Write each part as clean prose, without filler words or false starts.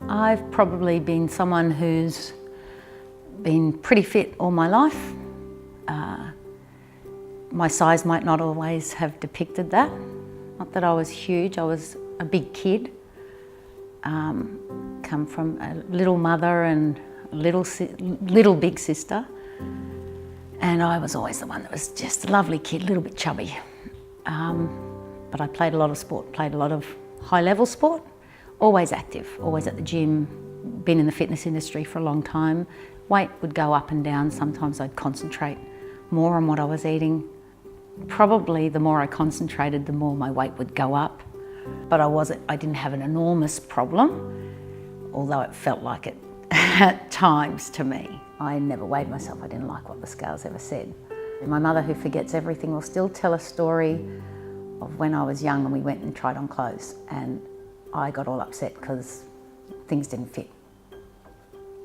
I've probably been someone who's been pretty fit all my life. My size might not always have depicted that. Not that I was huge, I was a big kid. Come from a little mother and a little big sister. And I was always the one that was just a lovely kid, a little bit chubby. But I played a lot of sport, played a lot of high-level sport. Always active, always at the gym, been in the fitness industry for a long time. Weight would go up and down. Sometimes I'd concentrate more on what I was eating. Probably the more I concentrated, the more my weight would go up. But I didn't have an enormous problem, although it felt like it at times to me. I never weighed myself. I didn't like what the scales ever said. My mother, who forgets everything, will still tell a story of when I was young and we went and tried on clothes, and I got all upset because things didn't fit.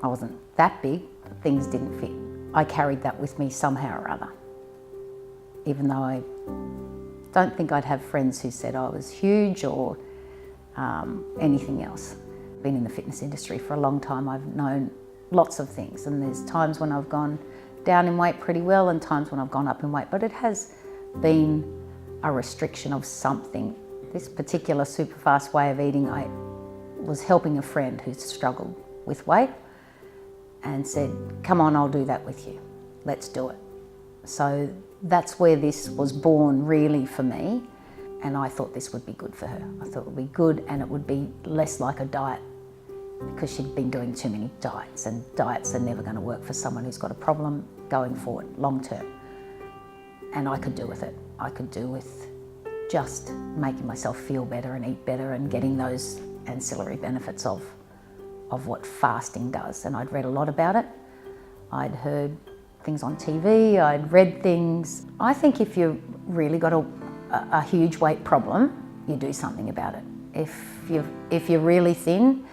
I wasn't that big, but things didn't fit. I carried that with me somehow or other, even though I don't think I'd have friends who said I was huge or anything else. Been in the fitness industry for a long time. I've known lots of things, and there's times when I've gone down in weight pretty well and times when I've gone up in weight, but it has been a restriction of something. This particular super fast way of eating, I was helping a friend who struggled with weight and said, come on, I'll do that with you. Let's do it. So that's where this was born really for me, and I thought this would be good for her. I thought it would be good and it would be less like a diet, because she'd been doing too many diets, and diets are never going to work for someone who's got a problem going forward, long term. And I could do with it. I could do with just making myself feel better and eat better and getting those ancillary benefits of what fasting does. And I'd read a lot about it. I'd heard things on TV, I'd read things. I think if you've really got a huge weight problem, you do something about it. If you're really thin,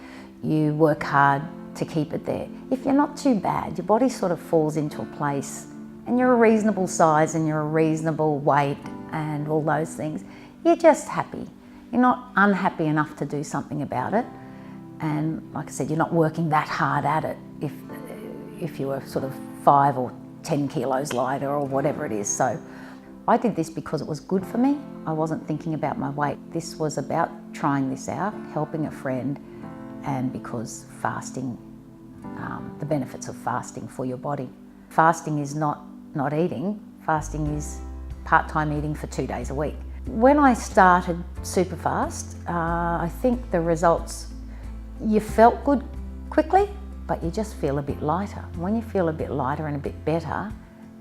you work hard to keep it there. If you're not too bad, your body sort of falls into a place and you're a reasonable size and you're a reasonable weight and all those things, you're just happy. You're not unhappy enough to do something about it. And like I said, you're not working that hard at it if you were sort of 5 or 10 kilos lighter or whatever it is. So I did this because it was good for me. I wasn't thinking about my weight. This was about trying this out, helping a friend, and because fasting, the benefits of fasting for your body. Fasting is not eating, fasting is part-time eating for 2 days a week. When I started super fast, I think the results, you felt good quickly, but you just feel a bit lighter. When you feel a bit lighter and a bit better,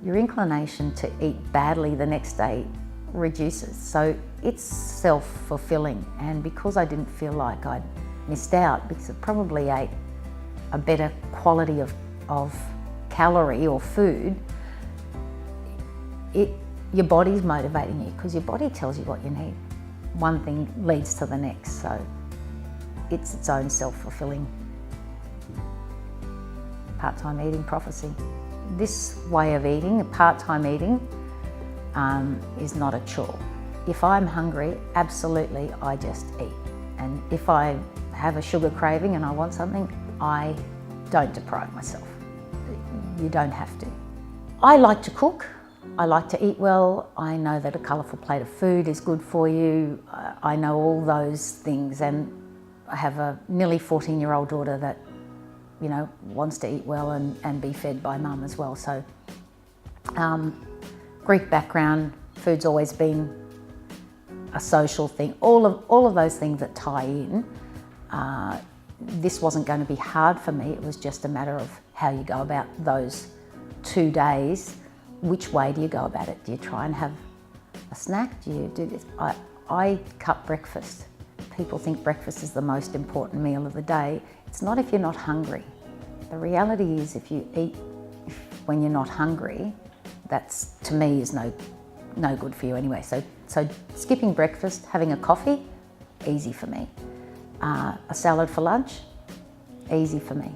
your inclination to eat badly the next day reduces. So it's self-fulfilling, and because I didn't feel like I'd missed out, because I probably ate a better quality of calorie or food, your body's motivating you because your body tells you what you need. One thing leads to the next, so it's its own self-fulfilling part-time eating prophecy. This way of eating, part-time eating, is not a chore. If I'm hungry, absolutely, I just eat. And if I have a sugar craving and I want something, I don't deprive myself. You don't have to. I like to cook. I like to eat well. I know that a colourful plate of food is good for you. I know all those things, and I have a nearly 14-year-old daughter that, you know, wants to eat well and be fed by mum as well. So Greek background, food's always been a social thing. All of those things that tie in. This wasn't going to be hard for me. It was just a matter of how you go about those 2 days. Which way do you go about it? Do you try and have a snack? Do you do this? I cut breakfast. People think breakfast is the most important meal of the day. It's not if you're not hungry. The reality is if you eat when you're not hungry, that's, to me, is no good for you anyway. So skipping breakfast, having a coffee, easy for me. A salad for lunch, easy for me.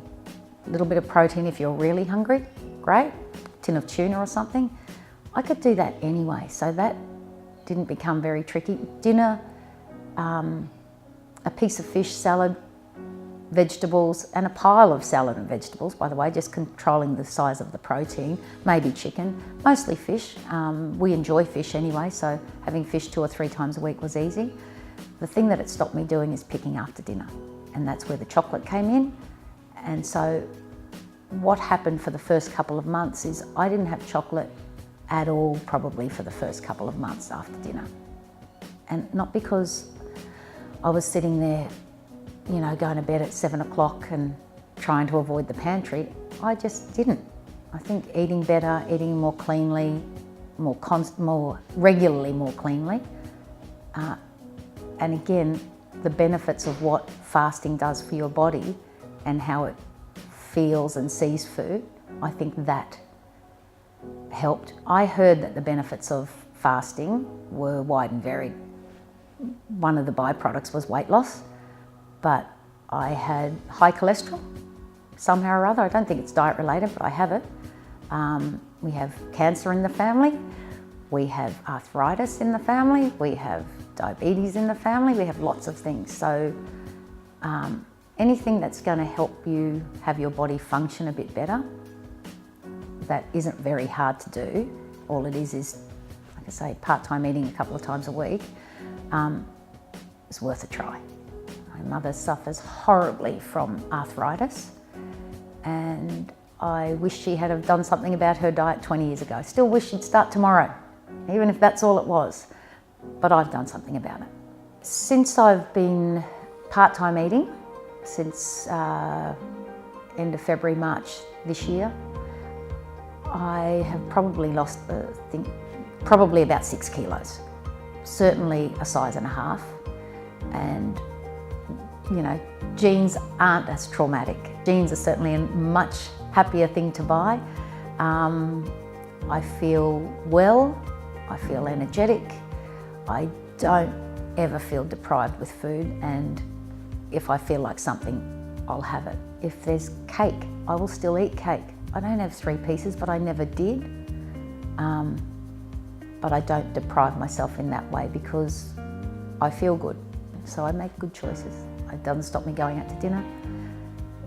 A little bit of protein if you're really hungry, great. Tin of tuna or something. I could do that anyway, so that didn't become very tricky. Dinner, a piece of fish salad, vegetables, and a pile of salad and vegetables, by the way, just controlling the size of the protein, maybe chicken, mostly fish. We enjoy fish anyway, so having fish 2 or 3 times a week was easy. The thing that it stopped me doing is picking after dinner, and that's where the chocolate came in. And so what happened for the first couple of months is I didn't have chocolate at all, probably for the first couple of months after dinner. And not because I was sitting there, you know, going to bed at 7 o'clock and trying to avoid the pantry. I just didn't. I think eating better, eating more cleanly, more regularly, more cleanly. And again, the benefits of what fasting does for your body and how it feels and sees food, I think that helped. I heard that the benefits of fasting were wide and varied. One of the byproducts was weight loss, but I had high cholesterol somehow or other. I don't think it's diet related, but I have it. We have cancer in the family. We have arthritis in the family. We have diabetes in the family. We have lots of things. So anything that's going to help you have your body function a bit better, that isn't very hard to do. All it is, like I say, part-time eating a couple of times a week, is worth a try. My mother suffers horribly from arthritis, and I wish she had have done something about her diet 20 years ago. Still wish she'd start tomorrow, even if that's all it was. But I've done something about it. Since I've been part-time eating, since end of February, March this year, I have probably lost, probably about 6 kilos. Certainly a size and a half. And, you know, jeans aren't as traumatic. Jeans are certainly a much happier thing to buy. I feel well, I feel energetic. I don't ever feel deprived with food, and if I feel like something, I'll have it. If there's cake, I will still eat cake. I don't have 3 pieces, but I never did. But I don't deprive myself in that way because I feel good. So I make good choices. It doesn't stop me going out to dinner.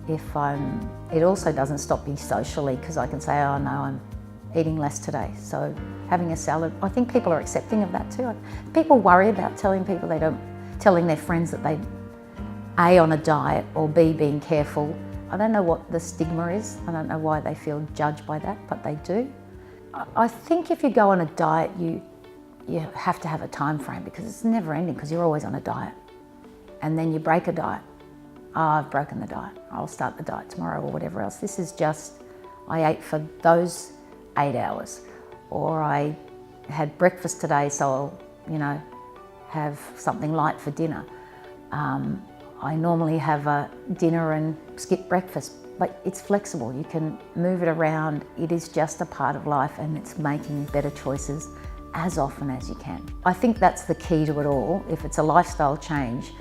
It also doesn't stop me socially because I can say, oh no, I'm eating less today. So having a salad, I think people are accepting of that too. People worry about telling their friends that they A, on a diet, or B, being careful. I don't know what the stigma is. I don't know why they feel judged by that, but they do. I think if you go on a diet, you have to have a time frame because it's never ending because you're always on a diet. And then you break a diet. Oh, I've broken the diet. I'll start the diet tomorrow or whatever else. This is just, I ate for those 8 hours. Or I had breakfast today, so I'll, you know, have something light for dinner. I normally have a dinner and skip breakfast, but it's flexible. You can move it around. It is just a part of life, and it's making better choices as often as you can. I think that's the key to it all. If it's a lifestyle change,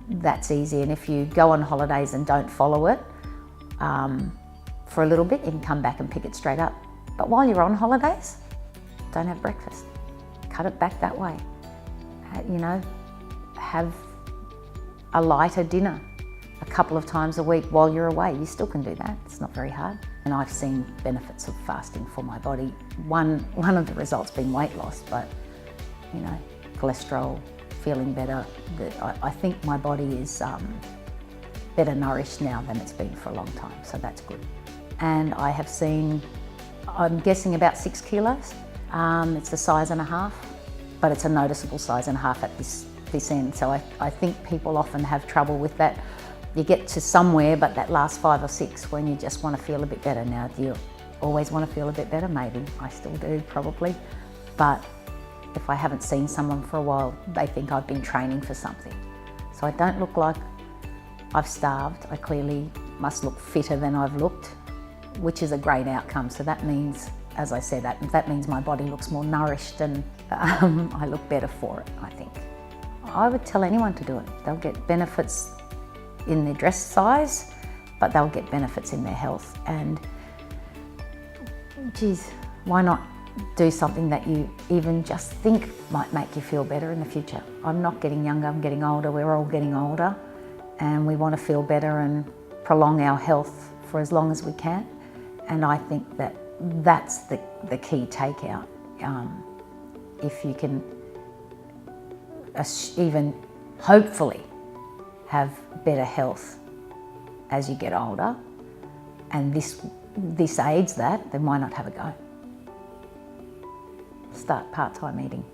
that's easy. And if you go on holidays and don't follow it for a little bit, you can come back and pick it straight up. But while you're on holidays, don't have breakfast. Cut it back that way. You know, have a lighter dinner a couple of times a week while you're away. You still can do that. It's not very hard. And I've seen benefits of fasting for my body. One of the results being weight loss, but, you know, cholesterol, feeling better. I think my body is better nourished now than it's been for a long time, so that's good. And I have seen, I'm guessing about 6 kilos. It's a size and a half, but it's a noticeable size and a half at this end. So I think people often have trouble with that. You get to somewhere, but that last 5 or 6 when you just want to feel a bit better. Now, do you always want to feel a bit better? Maybe. I still do, probably. But if I haven't seen someone for a while, they think I've been training for something. So I don't look like I've starved. I clearly must look fitter than I've looked, which is a great outcome. So that means, as I said, that means my body looks more nourished and I look better for it, I think. I would tell anyone to do it. They'll get benefits in their dress size, but they'll get benefits in their health. And geez, why not do something that you even just think might make you feel better in the future? I'm not getting younger, I'm getting older, we're all getting older. and we want to feel better and prolong our health for as long as we can. And I think that that's the key takeout. If you can even hopefully have better health as you get older, and this aids that, then why not have a go? Start part-time eating.